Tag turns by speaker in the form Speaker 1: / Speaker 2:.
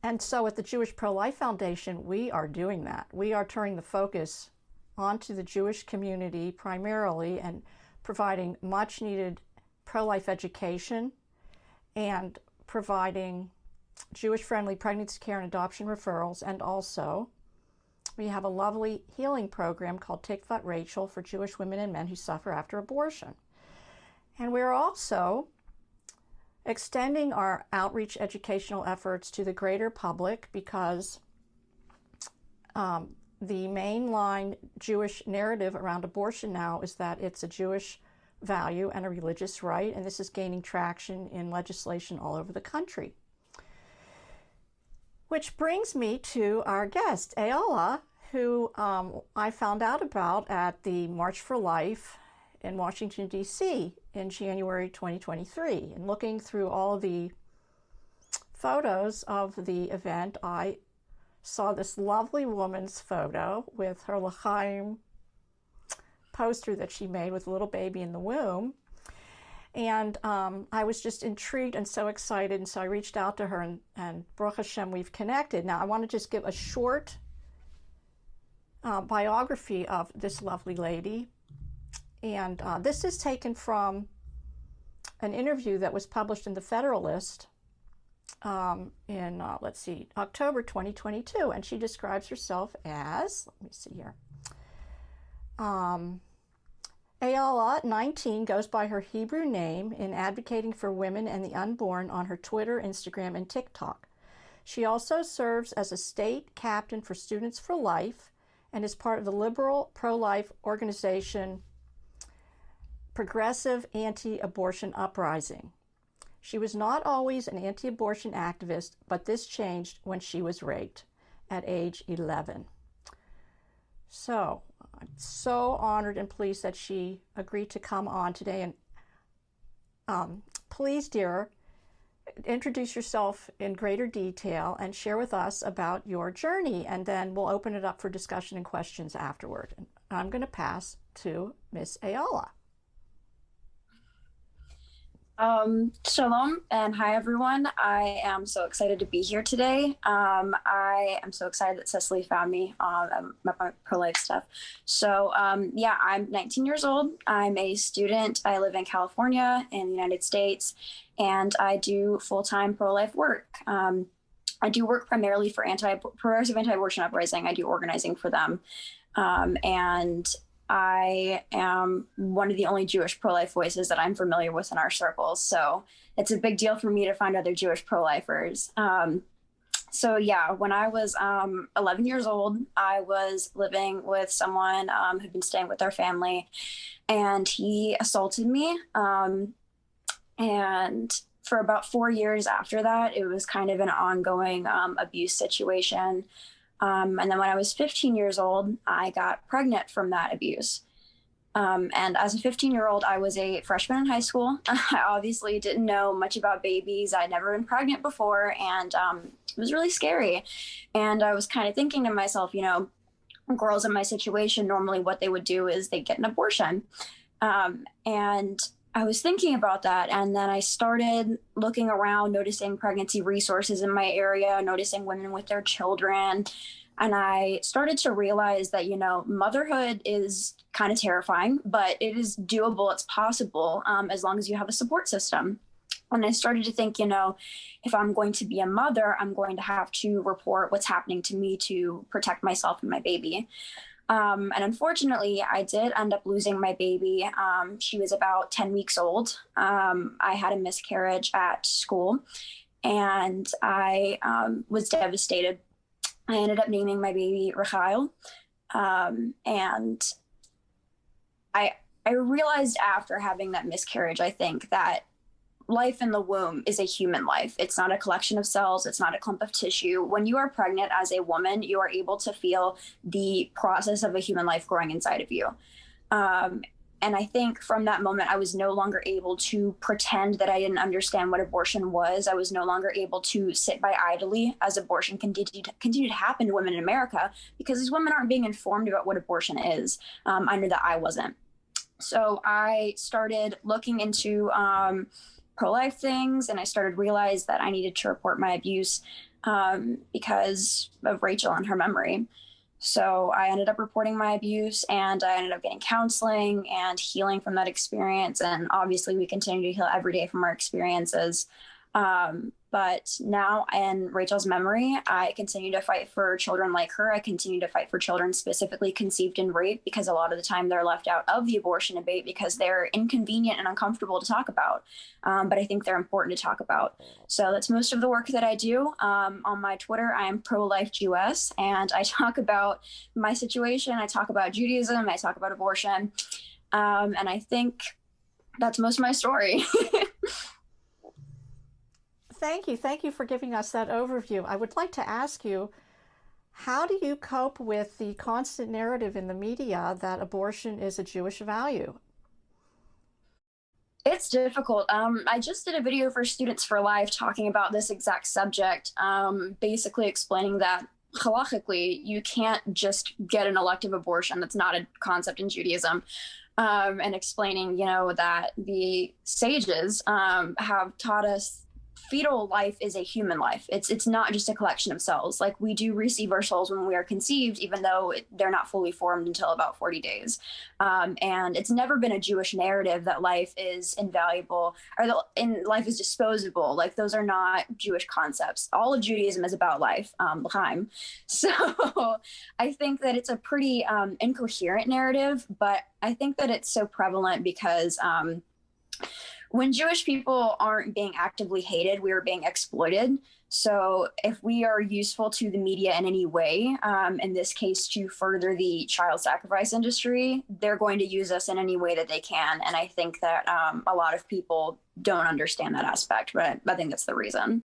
Speaker 1: And so at the Jewish Pro-Life Foundation, we are doing that. We are turning the focus onto the Jewish community primarily and providing much needed pro-life education and providing Jewish-friendly pregnancy care and adoption referrals. And also, we have a lovely healing program called Tikvat Rachel for Jewish women and men who suffer after abortion. And we're also extending our outreach educational efforts to the greater public because the mainline Jewish narrative around abortion now is that it's a Jewish value and a religious right, and this is gaining traction in legislation all over the country. Which brings me to our guest, Ayala, who I found out about at the March for Life in Washington, D.C. in January 2023. And looking through all of the photos of the event, I saw this lovely woman's photo with her L'chaim poster that she made with a little baby in the womb. And I was just intrigued and so excited, and so I reached out to her, and Baruch Hashem, we've connected. Now, I want to just give a short biography of this lovely lady. And this is taken from an interview that was published in the Federalist in, October 2022. And she describes herself as, let me see here, Ayala, 19, goes by her Hebrew name in advocating for women and the unborn on her Twitter, Instagram, and TikTok. She also serves as a state captain for Students for Life and is part of the liberal pro-life organization Progressive Anti-Abortion Uprising. She was not always an anti-abortion activist, but this changed when she was raped at age 11. So, I'm so honored and pleased that she agreed to come on today. And please, dear, introduce yourself in greater detail and share with us about your journey, and then we'll open it up for discussion and questions afterward. And I'm going to pass to Miss Ayala.
Speaker 2: Shalom and hi everyone. I am so excited to be here today. I am so excited that Cecily found me on my pro-life stuff. So yeah, I'm 19 years old. I'm a student. I live in California in the United States, and I do full-time pro-life work. I do work primarily for Progressive Anti-Abortion Uprising. I do organizing for them. And I am one of the only Jewish pro-life voices that I'm familiar with in our circles. So it's a big deal for me to find other Jewish pro-lifers. So yeah, when I was 11 years old, I was living with someone who'd been staying with our family, and he assaulted me. And for about 4 years after that, it was kind of an ongoing abuse situation. And then when I was 15 years old, I got pregnant from that abuse. And as a 15-year-old, I was a freshman in high school. I obviously didn't know much about babies. I'd never been pregnant before, and it was really scary. And I was kind of thinking to myself, you know, girls in my situation, normally what they would do is they get an abortion. And I was thinking about that, and then I started looking around, noticing pregnancy resources in my area, noticing women with their children, and I started to realize that, you know, motherhood is kind of terrifying, but it is doable, it's possible, as long as you have a support system. And I started to think, you know, if I'm going to be a mother, I'm going to have to report what's happening to me to protect myself and my baby. And unfortunately, I did end up losing my baby. She was about 10 weeks old. I had a miscarriage at school, and I was devastated. I ended up naming my baby Rachael. And I realized after having that miscarriage, I think, that life in the womb is a human life. It's not a collection of cells. It's not a clump of tissue. When you are pregnant as a woman, you are able to feel the process of a human life growing inside of you. And I think from that moment, I was no longer able to pretend that I didn't understand what abortion was. I was no longer able to sit by idly as abortion continued to happen to women in America, because these women aren't being informed about what abortion is. I knew that I wasn't. So I started looking into pro-life things, and I started realize that I needed to report my abuse. because of Rachel and her memory. So I ended up reporting my abuse, and I ended up getting counseling and healing from that experience. And obviously, we continue to heal every day from our experiences. But now, in Rachel's memory, I continue to fight for children like her. I continue to fight for children specifically conceived in rape, because a lot of the time they're left out of the abortion debate because they're inconvenient and uncomfortable to talk about. But I think they're important to talk about. So that's most of the work that I do. On my Twitter, I am pro-life Jewess, and I talk about my situation. I talk about Judaism. I talk about abortion. And I think that's most of my story.
Speaker 1: Thank you. Thank you for giving us that overview. I would like to ask you, how do you cope with the constant narrative in the media that abortion is a Jewish value?
Speaker 2: It's difficult. I just did a video for Students for Life talking about this exact subject, basically explaining that halachically, you can't just get an elective abortion. That's not a concept in Judaism. And explaining, that the sages have taught us fetal life is a human life. It's not just a collection of cells. Like, we do receive our souls when we are conceived, even though they're not fully formed until about 40 days. And it's never been a Jewish narrative that life is invaluable, or life is disposable. Like, those are not Jewish concepts. All of Judaism is about life, l'chaim. So I think that it's a pretty incoherent narrative, but I think that it's so prevalent because when Jewish people aren't being actively hated, we are being exploited. So if we are useful to the media in any way, in this case, to further the child sacrifice industry, they're going to use us in any way that they can. And I think that a lot of people don't understand that aspect, but I think that's the reason.